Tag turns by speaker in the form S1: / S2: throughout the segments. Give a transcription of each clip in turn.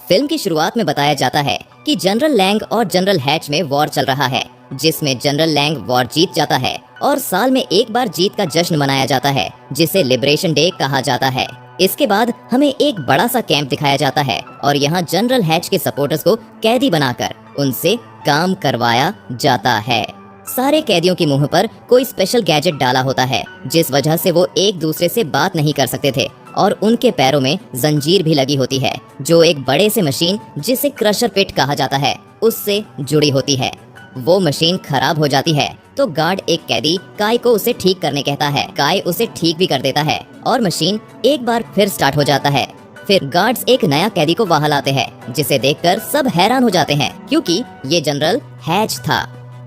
S1: Film की शुरुआत में बताया जाता है कि जनरल लैंग और जनरल हैच में वॉर चल रहा है, जिसमें जनरल लैंग वॉर जीत जाता है और साल में एक बार जीत का जश्न मनाया जाता है, जिसे लिबरेशन डे कहा जाता है। इसके बाद हमें एक बड़ा सा कैंप दिखाया जाता है और यहाँ जनरल हैच के सपोर्टर्स को कैदी बनाकर उनसे काम करवाया जाता है। सारे कैदियों के मुंह पर कोई स्पेशल गैजेट डाला होता है, जिस वजह से वो एक दूसरे से बात नहीं कर सकते थे, और उनके पैरों में जंजीर भी लगी होती है, जो एक बड़े से मशीन जिसे क्रशर पिट कहा जाता है उससे जुड़ी होती है। वो मशीन खराब हो जाती है तो गार्ड एक कैदी काय को उसे ठीक करने कहता है। काय उसे ठीक भी कर देता है और मशीन एक बार फिर स्टार्ट हो जाता है। फिर गार्ड्स एक नया कैदी को वहां लाते हैं, जिसे देखकर सब हैरान हो जाते हैं क्योंकि ये जनरल हैच था।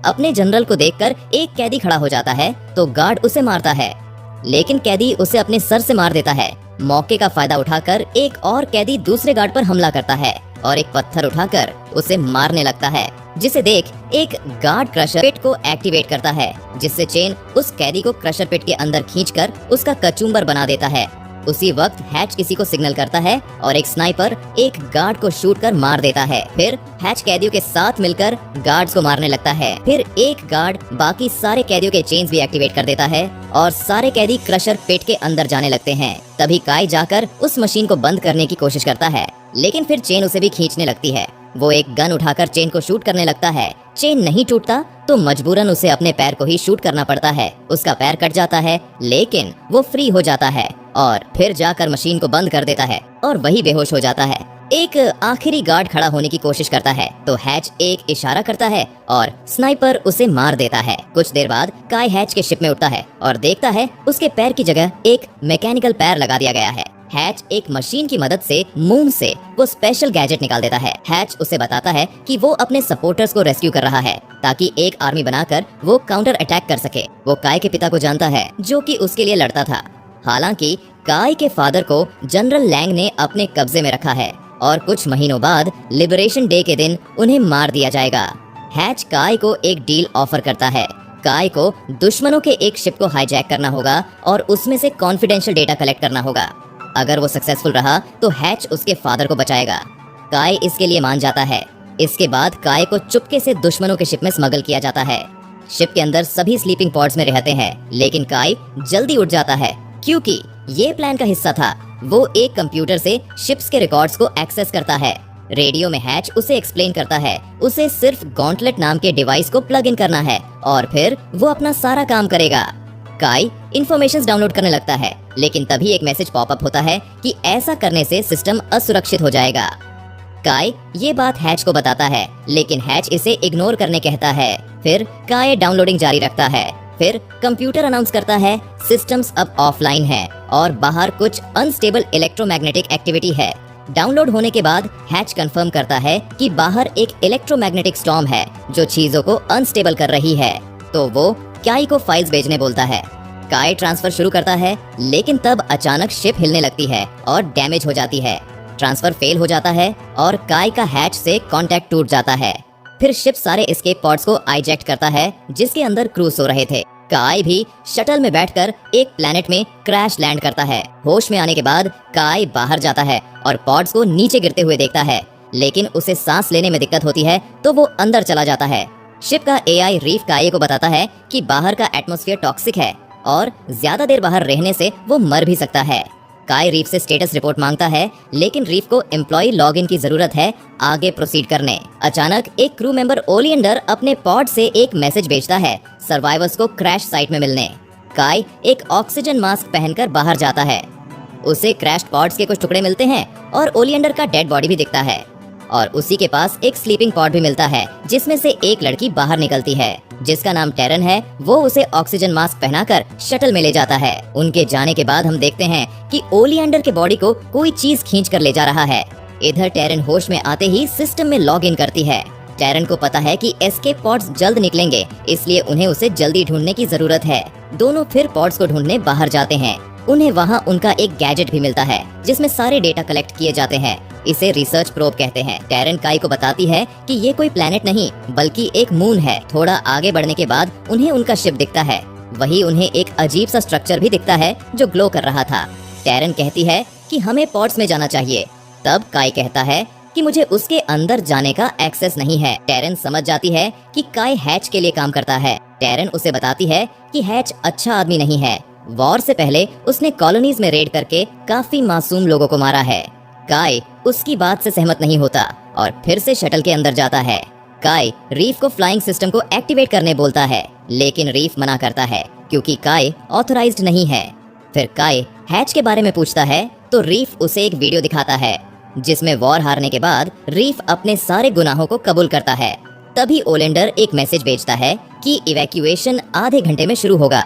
S1: अपने जनरल को देखकर एक कैदी खड़ा हो जाता है तो गार्ड उसे मारता है, लेकिन कैदी उसे अपने सर से मार देता है। मौके का फायदा उठाकर एक और कैदी दूसरे गार्ड पर हमला करता है और एक पत्थर उठाकर उसे मारने लगता है, जिसे देख एक गार्ड क्रशर पिट को एक्टिवेट करता है, जिससे चेन उस कैदी को क्रशर पिट के अंदर खींचकर उसका कचूम्बर बना देता है। उसी वक्त हैच किसी को सिग्नल करता है और एक स्नाइपर एक गार्ड को शूट कर मार देता है। फिर हैच कैदियों के साथ मिलकर गार्ड्स को मारने लगता है। फिर एक गार्ड बाकी सारे कैदियों के चेन्स भी एक्टिवेट कर देता है और सारे कैदी क्रशर पिट के अंदर जाने लगते हैं। तभी काय जाकर उस मशीन को बंद करने की कोशिश करता है, लेकिन फिर चेन उसे भी खींचने लगती है। वो एक गन उठाकर चेन को शूट करने लगता है। चेन नहीं टूटता तो मजबूरन उसे अपने पैर को ही शूट करना पड़ता है। उसका पैर कट जाता है, लेकिन वो फ्री हो जाता है और फिर जाकर मशीन को बंद कर देता है और वही बेहोश हो जाता है। एक आखिरी गार्ड खड़ा होने की कोशिश करता है तो हैच एक इशारा करता है और स्नाइपर उसे मार देता है। कुछ देर बाद काय हैच के शिप में उठता है और देखता है उसके पैर की जगह एक मैकेनिकल पैर लगा दिया गया है। हैच एक मशीन की मदद से मून से वो स्पेशल गैजेट निकाल देता है। हैच उसे बताता है कि वो अपने सपोर्टर्स को रेस्क्यू कर रहा है ताकि एक आर्मी बनाकर वो काउंटर अटैक कर सके। वो काय के पिता को जानता है, जो कि उसके लिए लड़ता था। हालांकि काय के फादर को जनरल लैंग ने अपने कब्जे में रखा है और कुछ महीनों बाद लिबरेशन डे के दिन उन्हें मार दिया जाएगा। हैच काय को एक डील ऑफर करता है। काय को दुश्मनों के एक शिप को हाईजैक करना होगा और उसमें से कॉन्फिडेंशियल डेटा कलेक्ट करना होगा। अगर वो सक्सेसफुल रहा तो हैच उसके फादर को बचाएगा। काय इसके लिए मान जाता है। इसके बाद काय को चुपके से दुश्मनों के शिप में स्मगल किया जाता है। शिप के अंदर सभी स्लीपिंग पॉड्स में रहते हैं, लेकिन काय जल्दी उठ जाता है क्योंकि ये प्लान का हिस्सा था। वो एक कंप्यूटर से शिप्स के रिकॉर्ड्स को एक्सेस करता है। रेडियो में हैच उसे एक्सप्लेन करता है उसे सिर्फ गॉन्टलेट नाम के डिवाइस को प्लग इन करना है और फिर वो अपना सारा काम करेगा। काय इंफॉर्मेशन डाउनलोड करने लगता है, लेकिन तभी एक मैसेज पॉपअप होता है कि ऐसा करने से सिस्टम असुरक्षित हो जाएगा। काय ये बात हैच को बताता है, लेकिन हैच इसे इग्नोर करने कहता है। फिर काय डाउनलोडिंग जारी रखता है। फिर कंप्यूटर अनाउंस करता है सिस्टम्स अब ऑफलाइन है और बाहर कुछ अनस्टेबल इलेक्ट्रोमैग्नेटिक एक्टिविटी है। डाउनलोड होने के बाद हैच कंफर्म करता है कि बाहर एक इलेक्ट्रोमैग्नेटिक स्टॉर्म है जो चीजों को अनस्टेबल कर रही है, तो वो काय को फाइल्स भेजने बोलता है। काय ट्रांसफर शुरू करता है, लेकिन तब अचानक शिप हिलने लगती है और डैमेज हो जाती है। ट्रांसफर फेल हो जाता है और काय का हैच से कांटेक्ट टूट जाता है। फिर शिप सारे एस्केप पॉड्स को आइजेक्ट करता है जिसके अंदर क्रू सो रहे थे। काय भी शटल में बैठकर एक प्लेनेट में क्रैश लैंड करता है। होश में आने के बाद काय बाहर जाता है और पॉड्स को नीचे गिरते हुए देखता है, लेकिन उसे सांस लेने में दिक्कत होती है तो वो अंदर चला जाता है। शिप का एआई रीफ काय को बताता है कि बाहर का एटमॉस्फेयर टॉक्सिक है और ज्यादा देर बाहर रहने से वो मर भी सकता है। काय रीफ से स्टेटस रिपोर्ट मांगता है, लेकिन रीफ को एम्प्लॉय लॉगिन की जरूरत है आगे प्रोसीड करने। अचानक एक क्रू मेंबर ओलियंडर अपने पॉड से एक मैसेज भेजता है सर्वाइवर्स को क्रैश साइट में मिलने। काय एक ऑक्सीजन मास्क पहनकर बाहर जाता है। उसे क्रैश पॉड्स के कुछ टुकड़े मिलते हैं और ओलियंडर का डेड बॉडी भी दिखता है और उसी के पास एक स्लीपिंग पॉड भी मिलता है जिसमें से एक लड़की बाहर निकलती है जिसका नाम टेरन है। वो उसे ऑक्सीजन मास्क पहनाकर शटल में ले जाता है। उनके जाने के बाद हम देखते हैं कि ओलियंडर के बॉडी को कोई चीज खींच कर ले जा रहा है। इधर टेरन होश में आते ही सिस्टम में लॉग इन करती है। टेरन को पता है कि एस्केप पॉड्स जल्द निकलेंगे, इसलिए उन्हें उसे जल्दी ढूंढने की जरूरत है। दोनों फिर पॉड्स को ढूंढने बाहर जाते हैं। उन्हें वहाँ उनका एक गैजेट भी मिलता है जिसमें सारे डेटा कलेक्ट किए जाते हैं। इसे रिसर्च प्रोब कहते हैं। टेरन काय को बताती है कि ये कोई प्लेनेट नहीं बल्कि एक मून है। थोड़ा आगे बढ़ने के बाद उन्हें उनका शिप दिखता है। वही उन्हें एक अजीब सा स्ट्रक्चर भी दिखता है जो ग्लो कर रहा था। टेरन कहती है कि हमें पॉड्स में जाना चाहिए। तब काय कहता है कि मुझे उसके अंदर जाने का एक्सेस नहीं है। टेरन समझ जाती है कि काय हैच के लिए काम करता है। टेरन उसे बताती है कि हैच अच्छा आदमी नहीं है। वॉर से पहले उसने कॉलोनीज में रेड करके काफी मासूम लोगों को मारा है। काय उसकी बात से सहमत नहीं होता और फिर से शटल के अंदर जाता है। काय रीफ को फ्लाइंग सिस्टम को एक्टिवेट करने बोलता है, लेकिन रीफ मना करता है क्योंकि काय ऑथराइज्ड नहीं है। फिर काय हैच के बारे में पूछता है तो रीफ उसे एक वीडियो दिखाता है जिसमें वॉर हारने के बाद रीफ अपने सारे गुनाहों को कबूल करता है। तभी ओलेंडर एक मैसेज भेजता है कि इवैक्यूएशन आधे घंटे में शुरू होगा।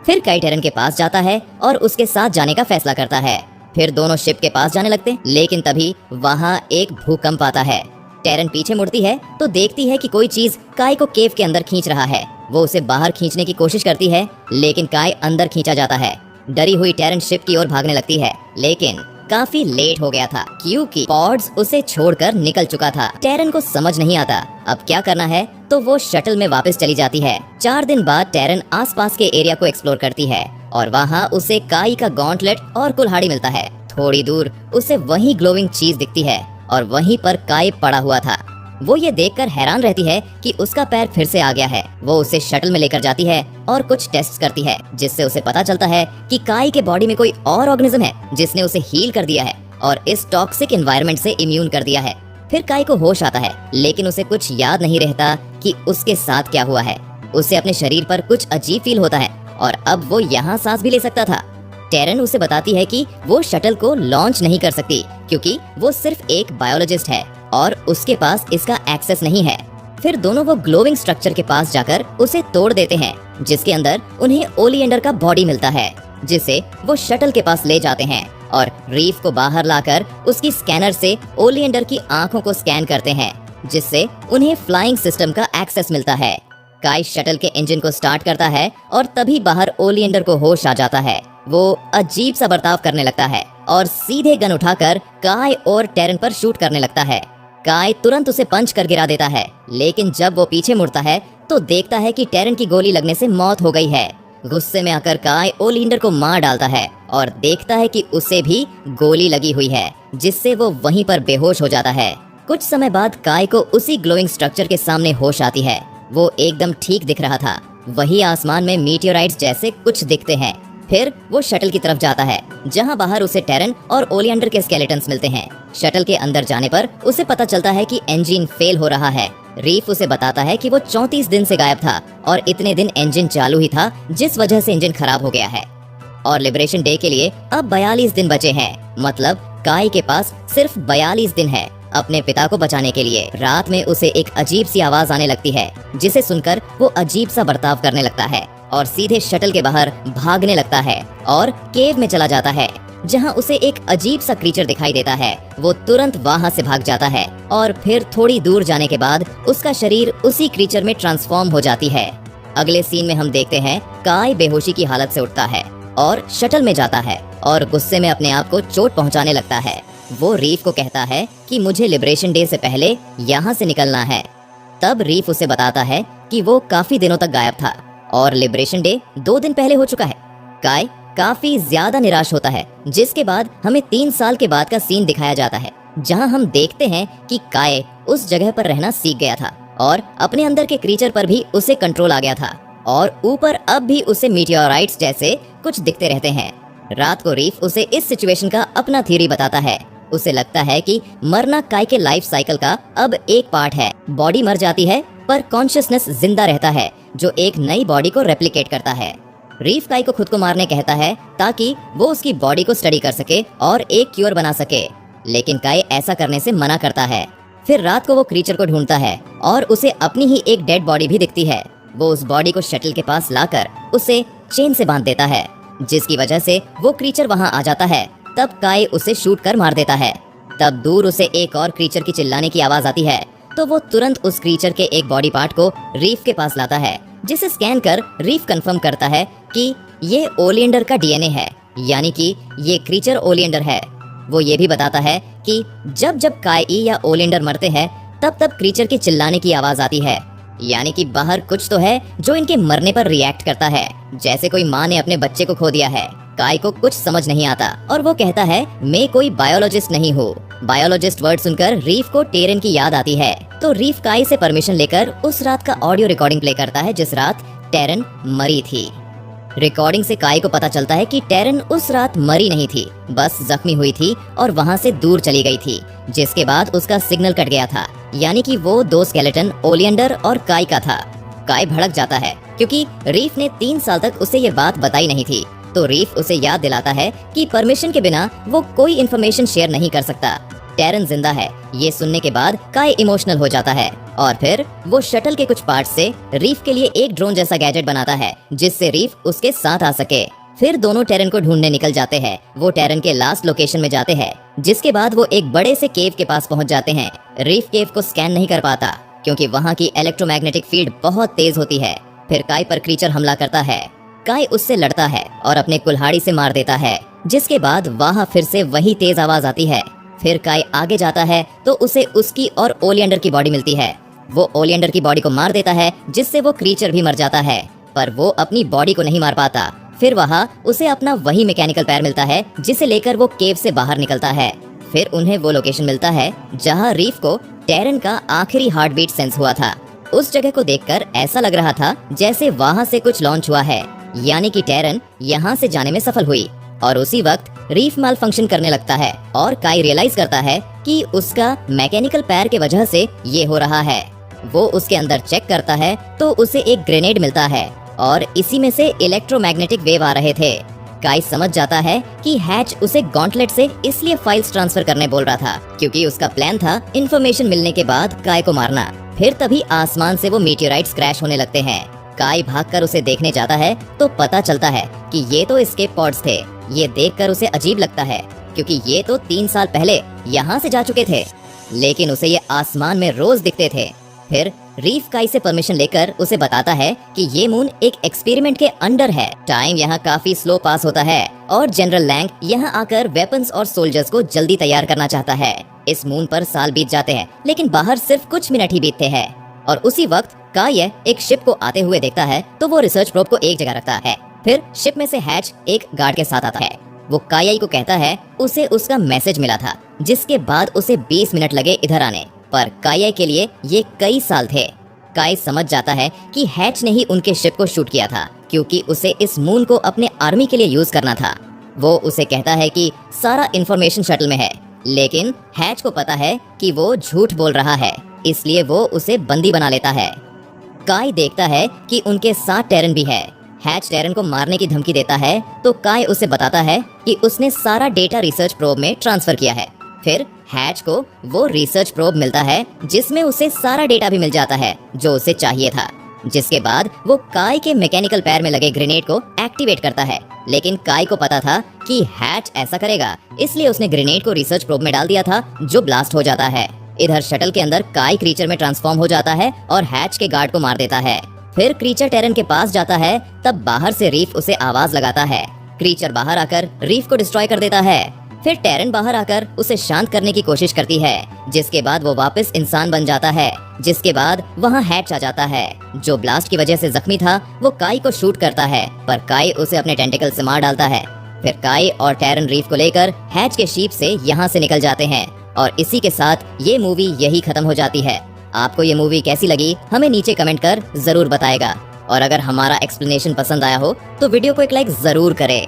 S1: फिर काय टेरन के पास जाता है और उसके साथ जाने का फैसला करता है। फिर दोनों शिप के पास जाने लगते, लेकिन तभी वहाँ एक भूकंप आता है। टेरन पीछे मुड़ती है तो देखती है कि कोई चीज काय को केव के अंदर खींच रहा है। वो उसे बाहर खींचने की कोशिश करती है, लेकिन काय अंदर खींचा जाता है। डरी हुई टेरन शिप की ओर भागने लगती है, लेकिन काफी लेट हो गया था क्योंकि पॉड्स उसे छोड़कर निकल चुका था। टेरन को समझ नहीं आता अब क्या करना है, तो वो शटल में वापस चली जाती है। 4 दिन बाद टेरन आसपास के एरिया को एक्सप्लोर करती है और वहाँ उसे काई का गॉन्टलेट और कुल्हाड़ी मिलता है। थोड़ी दूर उसे वही ग्लोइंग चीज दिखती है और वहीं पर काय पड़ा हुआ था। वो ये देखकर हैरान रहती है कि उसका पैर फिर से आ गया है। वो उसे शटल में लेकर जाती है और कुछ टेस्ट करती है, जिससे उसे पता चलता है कि काय के बॉडी में कोई और ऑर्गेनिज्म है जिसने उसे हील कर दिया है और इस टॉक्सिक एनवायरनमेंट से इम्यून कर दिया है। फिर काय को होश आता है, लेकिन उसे कुछ याद नहीं रहता कि उसके साथ क्या हुआ है। उसे अपने शरीर पर कुछ अजीब फील होता है और अब वो यहाँ सांस भी ले सकता था। टेरन उसे बताती है कि वो शटल को लॉन्च नहीं कर सकती क्योंकि वो सिर्फ एक बायोलॉजिस्ट है और उसके पास इसका एक्सेस नहीं है। फिर दोनों वो ग्लोविंग स्ट्रक्चर के पास जाकर उसे तोड़ देते हैं, जिसके अंदर उन्हें ओलिएंडर का बॉडी मिलता है, जिसे वो शटल के पास ले जाते हैं और रीफ को बाहर लाकर उसकी स्कैनर से ओलिएंडर की आंखों को स्कैन करते हैं, जिससे उन्हें फ्लाइंग सिस्टम का एक्सेस मिलता है। काय शटल के इंजन को स्टार्ट करता है और तभी बाहर ओलिएंडर को होश आ जाता है। वो अजीब सा बर्ताव करने लगता है और सीधे गन उठाकर काय और टेरन पर शूट करने लगता है। काय तुरंत उसे पंच कर गिरा देता है, लेकिन जब वो पीछे मुड़ता है तो देखता है कि टेरन की गोली लगने से मौत हो गई है। गुस्से में आकर काय ओलिएंडर को मार डालता है और देखता है कि उसे भी गोली लगी हुई है, जिससे वो वहीं पर बेहोश हो जाता है। कुछ समय बाद काय को उसी ग्लोइंग स्ट्रक्चर के सामने होश आती है। वो एकदम ठीक दिख रहा था। वही आसमान में मीटियोराइट्स जैसे कुछ दिखते हैं। फिर वो शटल की तरफ जाता है, जहां बाहर उसे टेरन और ओलिएंडर के स्केलेटन्स मिलते हैं। शटल के अंदर जाने पर उसे पता चलता है कि इंजन फेल हो रहा है। रीफ उसे बताता है कि वो 34 दिन से गायब था और इतने दिन इंजन चालू ही था, जिस वजह से इंजन खराब हो गया है। और लिबरेशन डे के लिए अब 42 दिन बचे हैं। मतलब काय के पास सिर्फ 42 दिन है अपने पिता को बचाने के लिए। रात में उसे एक अजीब सी आवाज आने लगती है, जिसे सुनकर वो अजीब सा बर्ताव करने लगता है और सीधे शटल के बाहर भागने लगता है और केव में चला जाता है, जहां उसे एक अजीब सा क्रीचर दिखाई देता है। वो तुरंत वहां से भाग जाता है और फिर थोड़ी दूर जाने के बाद उसका शरीर उसी क्रीचर में ट्रांसफॉर्म हो जाती है। अगले सीन में हम देखते हैं काय बेहोशी की हालत से उठता है और शटल में जाता है और गुस्से में अपने आप को चोट पहुंचाने लगता है। वो रीफ को कहता है कि मुझे लिबरेशन डे से पहले यहाँ से निकलना है। तब रीफ उसे बताता है कि वो काफी दिनों तक गायब था और लिबरेशन डे 2 दिन पहले हो चुका है। काय काफी ज्यादा निराश होता है, जिसके बाद हमें 3 साल के बाद का सीन दिखाया जाता है, जहां हम देखते हैं कि काय उस जगह पर रहना सीख गया था और अपने अंदर के क्रीचर पर भी उसे कंट्रोल आ गया था और ऊपर अब भी उसे मीटियोराइट्स जैसे कुछ दिखते रहते हैं। रात को रीफ उसे इस सिचुएशन का अपना थ्योरी बताता है। उसे लगता है कि मरना काय के लाइफ साइकिल का अब एक पार्ट है। बॉडी मर जाती है पर कॉन्शियसनेस जिंदा रहता है, जो एक नई बॉडी को रेप्लिकेट करता है। रीफ काय को खुद को मारने कहता है ताकि वो उसकी बॉडी को स्टडी कर सके और एक क्योर बना सके, लेकिन काय ऐसा करने से मना करता है। फिर रात को वो क्रीचर को ढूंढता है और उसे अपनी ही एक डेड बॉडी भी दिखती है। वो उस बॉडी को शटल के पास लाकर उसे चेन से बांध देता है, जिसकी वजह से वो क्रीचर वहां आ जाता है। तब काय उसे शूट कर मार देता है। तब दूर उसे एक और क्रीचर की चिल्लाने की आवाज आती है, तो वो तुरंत उस क्रीचर के एक बॉडी पार्ट को रीफ के पास लाता है, जिसे स्कैन कर रीफ कंफर्म करता है कि ये ओलिएंडर का डीएनए है, यानी कि ये क्रीचर ओलिएंडर है। वो ये भी बताता है कि जब जब काय या ओलिएंडर मरते हैं तब तब क्रीचर के चिल्लाने की आवाज आती है, यानी कि बाहर कुछ तो है जो इनके मरने पर रिएक्ट करता है, जैसे कोई माँ ने अपने बच्चे को खो दिया है। काई को कुछ समझ नहीं आता और वो कहता है मैं कोई बायोलॉजिस्ट नहीं हूँ। बायोलॉजिस्ट वर्ड सुनकर रीफ को टेरन की याद आती है, तो रीफ काई से परमिशन लेकर उस रात का ऑडियो रिकॉर्डिंग प्ले करता है जिस रात टेरन मरी थी। रिकॉर्डिंग से काई को पता चलता है कि टेरन उस रात मरी नहीं थी, बस जख्मी हुई थी और वहाँ से दूर चली गई थी, जिसके बाद उसका सिग्नल कट गया था, यानी कि वो दो स्केलेटन ओलियंडर और काई का था। काई भड़क जाता है क्योंकि रीफ ने 3 साल तक उसे ये बात बताई नहीं थी, तो रीफ उसे याद दिलाता है कि परमिशन के बिना वो कोई इन्फॉर्मेशन शेयर नहीं कर सकता। टेरन जिंदा है, ये सुनने के बाद काई इमोशनल हो जाता है और फिर वो शटल के कुछ पार्ट से रीफ के लिए एक ड्रोन जैसा गैजेट बनाता है जिससे रीफ उसके साथ आ सके। फिर दोनों टेरन को ढूंढने निकल जाते हैं। वो टेरन के लास्ट लोकेशन में जाते हैं, जिसके बाद वो एक बड़े से केव के पास पहुंच जाते हैं। रीफ केव को स्कैन नहीं कर पाता क्योंकि वहाँ की इलेक्ट्रोमैग्नेटिक फील्ड बहुत तेज होती है। फिर काई पर क्रीचर हमला करता है। काई उससे लड़ता है और अपने कुल्हाड़ी से मार देता है, जिसके बाद वहाँ फिर से वही तेज आवाज आती है। फिर काई आगे जाता है तो उसे उसकी और ओलियंडर की बॉडी मिलती है। वो ओलियंडर की बॉडी को मार देता है, जिससे वो क्रीचर भी मर जाता है, पर वो अपनी बॉडी को नहीं मार पाता। फिर वहाँ उसे अपना वही मैकेनिकल पैर मिलता है जिसे लेकर वो केव से बाहर निकलता है। फिर उन्हें वो लोकेशन मिलता है जहाँ रीफ को टेरन का आखिरी हार्ट बीट सेंस हुआ था। उस जगह को देखकर ऐसा लग रहा था जैसे वहाँ से कुछ लॉन्च हुआ है, यानी कि टेरन यहाँ से जाने में सफल हुई। और उसी वक्त रीफ माल फंक्शन करने लगता है और काई रियलाइज करता है कि उसका मैकेनिकल पैर के वजह से ये हो रहा है। वो उसके अंदर चेक करता है तो उसे एक ग्रेनेड मिलता है और इसी में से इलेक्ट्रोमैग्नेटिक वेव आ रहे थे। काई समझ जाता है कि हैच उसे गॉन्टलेट से इसलिए फाइल्स ट्रांसफर करने बोल रहा था क्योंकि उसका प्लान था इन्फॉर्मेशन मिलने के बाद काई को मारना। फिर तभी आसमान से वो मीटियोराइट्स क्रैश होने लगते हैं। काई भागकर उसे देखने जाता है तो पता चलता है कि ये तो एस्केप पॉड्स थे। ये देखकर उसे अजीब लगता है क्योंकि ये तो 3 साल पहले यहाँ से जा चुके थे, लेकिन उसे ये आसमान में रोज दिखते थे। फिर रीफ काई से परमिशन लेकर उसे बताता है कि ये मून एक एक्सपेरिमेंट के अंडर है। टाइम यहाँ काफी स्लो पास होता है और जनरल लैंग यहाँ आकर वेपन्स और सोल्जर्स को जल्दी तैयार करना चाहता है। इस मून पर साल बीत जाते हैं, लेकिन बाहर सिर्फ कुछ मिनट ही बीतते हैं। और उसी वक्त काई एक शिप को आते हुए देखता है तो वो रिसर्च प्रोब को एक जगह रखता है। फिर शिप में से हैच एक गार्ड के साथ आता है। वो काई को कहता है उसे उसका मैसेज मिला था, जिसके बाद उसे 20 मिनट लगे इधर आने, पर काई के लिए ये कई साल थे। काई समझ जाता है कि हैच ने ही उनके शिप को शूट किया था क्योंकि उसे इस मून को अपने आर्मी के लिए यूज करना था। वो उसे कहता है कि सारा इंफॉर्मेशन शटल में है, लेकिन हैच को पता है कि वो झूठ बोल रहा है, इसलिए वो उसे बंदी बना लेता है। काई देखता है कि उनके साथ टेरन भी है। हैच टेरन को मारने की धमकी देता है तो काई उसे बताता है कि उसने सारा डेटा रिसर्च प्रोब में ट्रांसफर किया है। फिर हैच को वो रिसर्च प्रोब मिलता है जिसमें उसे सारा डेटा भी मिल जाता है जो उसे चाहिए था, जिसके बाद वो काई के मैकेनिकल पैर में लगे ग्रेनेड को एक्टिवेट करता है। लेकिन काई को पता था कि हैच ऐसा करेगा, इसलिए उसने ग्रेनेड को रिसर्च प्रोब में डाल दिया था जो ब्लास्ट हो जाता है। इधर शटल के अंदर काई क्रीचर में ट्रांसफॉर्म हो जाता है और हैच के गार्ड को मार देता है। फिर क्रीचर टेरन के पास जाता है, तब बाहर से रीफ उसे आवाज लगाता है। क्रीचर बाहर आकर रीफ को डिस्ट्रॉय कर देता है। फिर टेरन बाहर आकर उसे शांत करने की कोशिश करती है, जिसके बाद वो वापस इंसान बन जाता है। जिसके बाद वहाँ हैच आ जाता है जो ब्लास्ट की वजह से जख्मी था। वो काई को शूट करता है, पर काई उसे अपने टेंटिकल से मार डालता है। फिर काई और टेरन रीफ को लेकर हैच के शीप से यहाँ से निकल जाते हैं और इसी के साथ ये मूवी यही खत्म हो जाती है। आपको ये मूवी कैसी लगी हमें नीचे कमेंट कर जरूर बताएगा, और अगर हमारा एक्सप्लेनेशन पसंद आया हो तो वीडियो को एक लाइक जरूर करें।